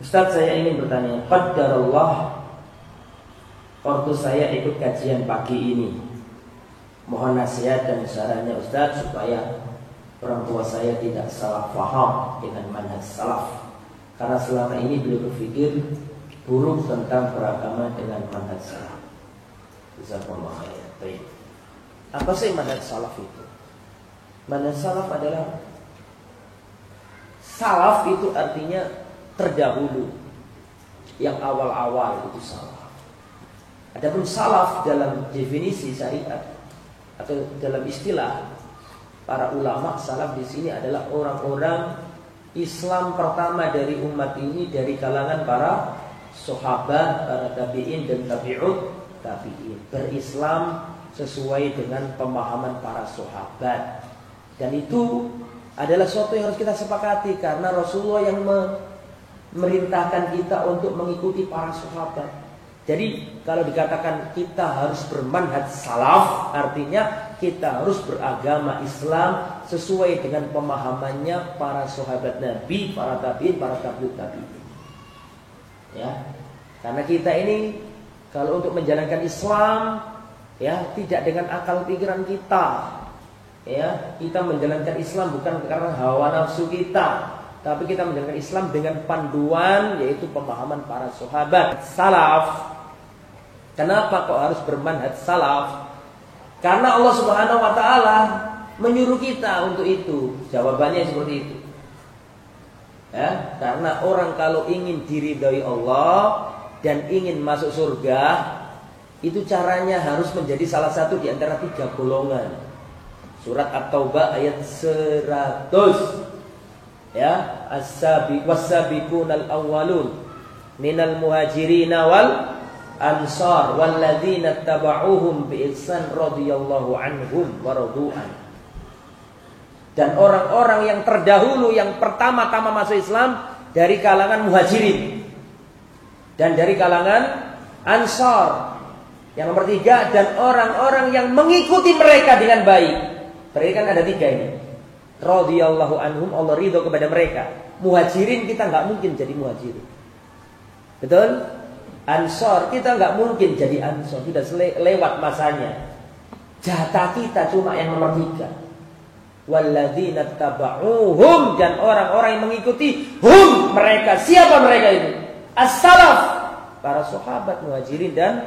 Ustaz, saya ingin bertanya, qadarullah, waktu saya ikut kajian pagi ini, mohon nasihat dan sarannya Ustaz supaya orang tua saya tidak salah paham dengan manhaj salaf, karena selama ini beliau berpikir buruk tentang beragama dengan manhaj salaf. Jazakallahu khairan. Baik. Apa sih manhaj salaf itu? Manhaj salaf adalah, salaf itu artinya terdahulu, yang awal-awal itu salaf. Adapun salaf dalam definisi syariat atau dalam istilah para ulama, salaf di sini adalah orang-orang Islam pertama dari umat ini dari kalangan para sahabat, para tabi'in dan tabi'ut tabi'in, berislam sesuai dengan pemahaman para sahabat. Dan itu adalah sesuatu yang harus kita sepakati, karena Rasulullah yang merintahkan kita untuk mengikuti para sahabat. Jadi kalau dikatakan kita harus bermanhaj salaf, artinya kita harus beragama Islam sesuai dengan pemahamannya para sahabat Nabi, para tabi'in, para tabi'ut tabi'in. Ya. Karena kita ini kalau untuk menjalankan Islam, ya, tidak dengan akal pikiran kita. Ya, kita menjalankan Islam bukan karena hawa nafsu kita, tapi kita menjalankan Islam dengan panduan, yaitu pemahaman para sahabat salaf. Kenapa kok harus bermanhaj salaf? Karena Allah Subhanahu wa taala menyuruh kita untuk itu. Jawabannya seperti itu. Ya, karena orang kalau ingin diridhai Allah dan ingin masuk surga, itu caranya harus menjadi salah satu di antara 3 golongan. Surat At-Taubah ayat 100. Ya, was-sabiqunal awwalun minal muhajirin wal ansar walladzina tabauhum bi ihsan radhiyallahu anhum wa radu'an. Dan orang-orang yang terdahulu, yang pertama-tama masuk Islam dari kalangan muhajirin dan dari kalangan ansar. Yang nomor 3, dan orang-orang yang mengikuti mereka dengan baik. Berarti kan ada 3 ini. Radhiyallahu anhum, Allah ridho kepada mereka. Muhajirin kita nggak mungkin jadi muhajirin, betul? Ansor kita nggak mungkin jadi ansor, sudah lewat masanya. Jatah kita cuma yang nomor 3. Walladzina tabauhum, dan orang-orang yang mengikuti hum, mereka. Siapa mereka itu? As-salaf, para sahabat muhajirin dan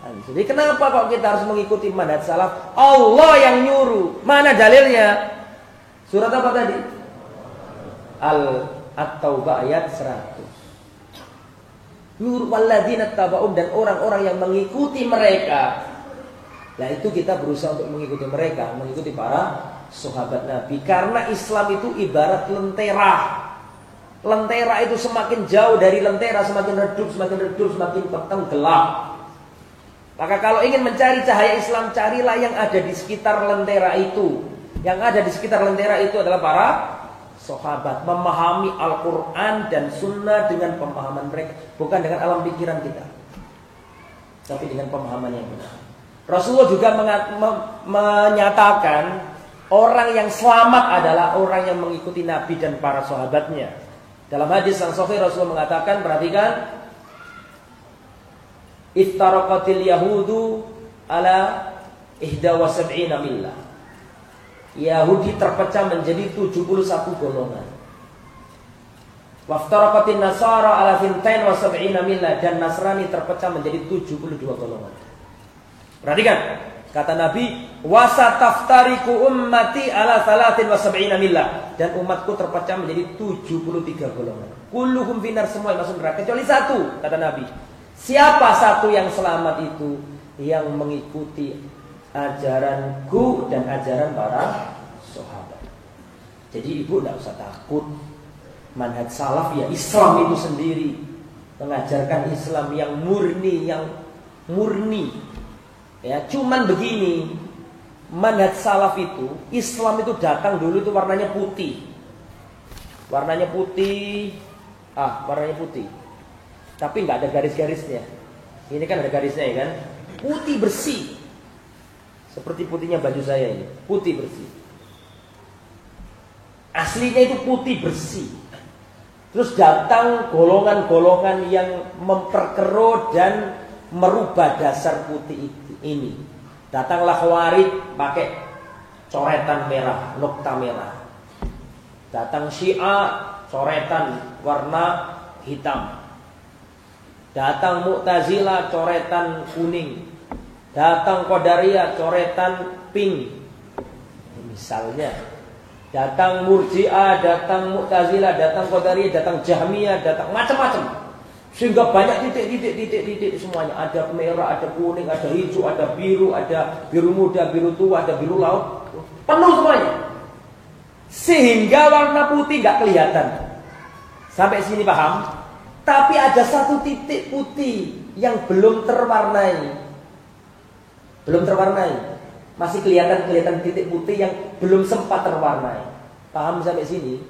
ansor. Jadi kenapa kok kita harus mengikuti manhaj salaf? Allah yang nyuruh. Mana dalilnya? Surat apa tadi? At-Taubah ayat 100. Nur walladzina tabauhum, dan orang-orang yang mengikuti mereka. Nah, itu kita berusaha untuk mengikuti mereka, mengikuti para sahabat Nabi. Karena Islam itu ibarat lentera. Lentera itu semakin jauh dari lentera, semakin redup, semakin petang gelap. Maka kalau ingin mencari cahaya Islam, carilah yang ada di sekitar lentera itu. Yang ada di sekitar lentera itu adalah para sahabat, memahami Al-Quran dan Sunnah dengan pemahaman mereka, bukan dengan alam pikiran kita, tapi dengan pemahaman yang benar. Rasulullah juga menyatakan orang yang selamat adalah orang yang mengikuti Nabi dan para sahabatnya. Dalam hadis yang sahih Rasulullah mengatakan, perhatikan, iftaraqatil yahudu ala 71 millah. Yahudi terpecah menjadi 71 golongan. Waftaraqatin nasara ala 72 millah, dan Nasrani terpecah menjadi 72 golongan. Perhatikan, kata Nabi, wasataftariku ummati ala 73 millah, dan umatku terpecah menjadi 73 golongan. Kulluhum finar, semua yang masuk neraka kecuali 1, kata Nabi. Siapa 1 yang selamat itu? Yang mengikuti ajaranku dan ajaran para sahabat. Jadi ibu tidak usah takut. Manhaj salaf ya Islam itu sendiri, mengajarkan Islam yang murni, Ya, cuman begini, manhaj salaf itu, Islam itu datang dulu itu warnanya putih. Warnanya putih. Tapi nggak ada garis-garisnya. Ini kan ada garisnya ya kan? Putih bersih. Seperti putihnya baju saya ini, putih bersih. Aslinya itu putih bersih. Terus datang golongan-golongan yang memperkeruh dan merubah dasar putih ini. Datanglah Khawarij pakai coretan merah, nokta merah. Datang Syiah coretan warna hitam. Datang Mu'tazilah coretan kuning. Datang Qadariyah coretan pink. Misalnya datang Murji'ah, datang Mu'tazilah, datang Qadariyah, datang Jahmiyah, datang macam-macam. Sehingga banyak titik semuanya. Ada merah, ada kuning, ada hijau, ada biru muda, biru tua, ada biru laut. Penuh semuanya. Sehingga warna putih nggak kelihatan. Sampai sini paham? Tapi ada satu titik putih yang belum terwarnai. Belum terwarnai. Masih kelihatan titik putih yang belum sempat terwarnai. Paham sampai sini?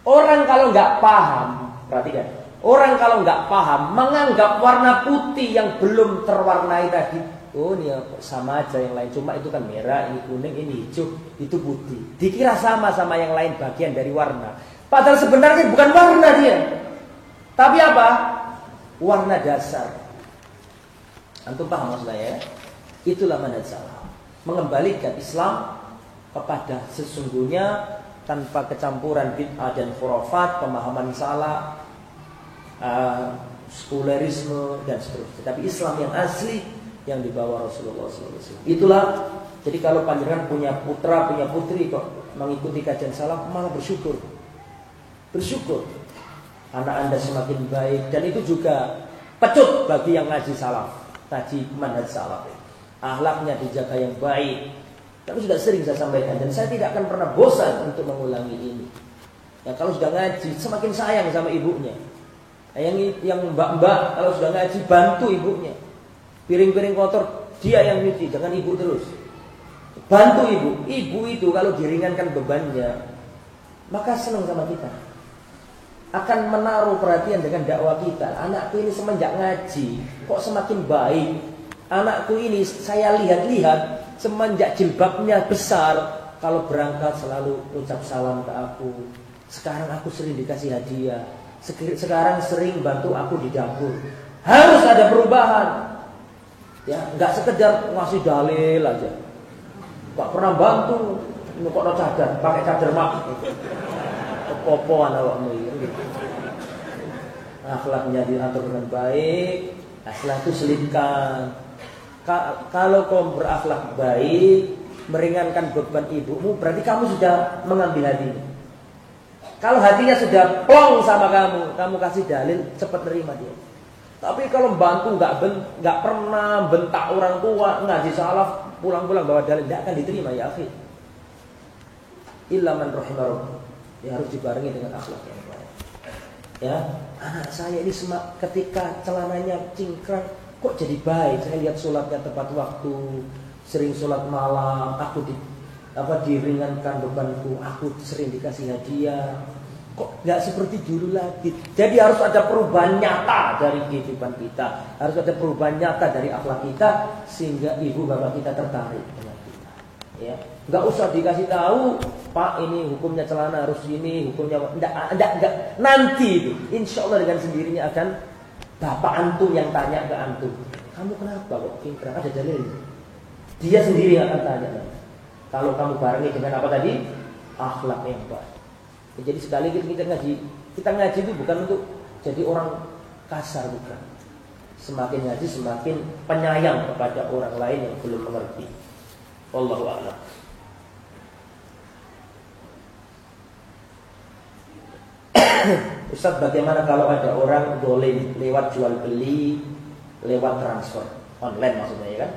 Orang kalau nggak paham, perhatikan. Orang kalau nggak paham menganggap warna putih yang belum terwarnai tadi, oh ini sama aja yang lain. Cuma itu kan merah, ini kuning, ini hijau, itu putih. Dikira sama yang lain bagian dari warna. Padahal sebenarnya bukan warna dia. Tapi apa? Warna dasar. Antum paham maksud saya? Itulah manhaj salaf. Mengembalikan Islam kepada sesungguhnya tanpa kecampuran bid'ah dan khurafat, pemahaman salah, sekulerisme dan seterusnya. Tapi Islam yang asli yang dibawa Rasulullah SAW. Itulah. Jadi kalau panjenengan punya putra, punya putri kok mengikuti kajian salaf, malah bersyukur. Bersyukur. Anak Anda semakin baik, dan itu juga pecut bagi yang ngaji salaf, ngaji manhaj salaf. Akhlaknya dijaga yang baik. Tapi sudah sering saya sampaikan dan saya tidak akan pernah bosan untuk mengulangi ini. Ya kalau sudah ngaji semakin sayang sama ibunya. Yang mbak-mbak kalau sudah ngaji bantu ibunya. Piring-piring kotor dia yang nyuci, jangan ibu terus. Bantu ibu. Ibu itu kalau diringankan bebannya, maka senang sama kita. Akan menaruh perhatian dengan dakwah kita. Anakku ini semenjak ngaji kok semakin baik. Anakku ini saya lihat-lihat semenjak jilbabnya besar, kalau berangkat selalu ucap salam ke aku. Sekarang aku sering dikasih hadiah. Sekarang sering bantu aku di dapur. Harus ada perubahan. Ya, enggak sekedar ngasih dalil aja. Enggak pernah bantu nukokno cadar, pakai cadar mak. Kepopoan awakmu gitu. Akhlaknya diatur dengan baik, akhlak itu selipkan. Kalau kau berakhlak baik, meringankan beban ibumu, berarti kamu sudah mengambil hatinya. Kalau hatinya sudah plong sama kamu kasih dalil, cepat nerima dia. Tapi kalau bantu nggak pernah bentak orang tua, ngaji salaf, pulang-pulang bawa dalil, tidak akan diterima ya akhi. Illa man rahimah. Ya harus dibarengi dengan akhlak yang baik. Ya, anak saya ini ketika celananya cingkrang, kok jadi baik? Saya lihat sholatnya tepat waktu, sering sholat malam, aku diringankan bebanku, aku sering dikasih hadiah. Kok nggak seperti dulu lagi? Jadi harus ada perubahan nyata dari kehidupan kita, harus ada perubahan nyata dari akhlak kita, sehingga ibu bapak kita tertarik dengan kita. Ya, nggak usah dikasih tahu, Pak ini hukumnya celana harus ini, hukumnya enggak. Nanti itu, insya Allah dengan sendirinya akan bapak antum yang tanya ke antum, kamu kenapa kok cingkrang? Ada dalil. Dia sendiri yang akan tanya. Kalau kamu barengi dengan apa tadi? Akhlak yang baik. Jadi sekali kita ngaji itu bukan untuk jadi orang kasar, bukan. Semakin ngaji semakin penyayang kepada orang lain yang belum mengerti. Wallahu a'lam. Ustaz, bagaimana kalau ada orang dolim lewat jual beli, lewat transfer online maksudnya ya kan?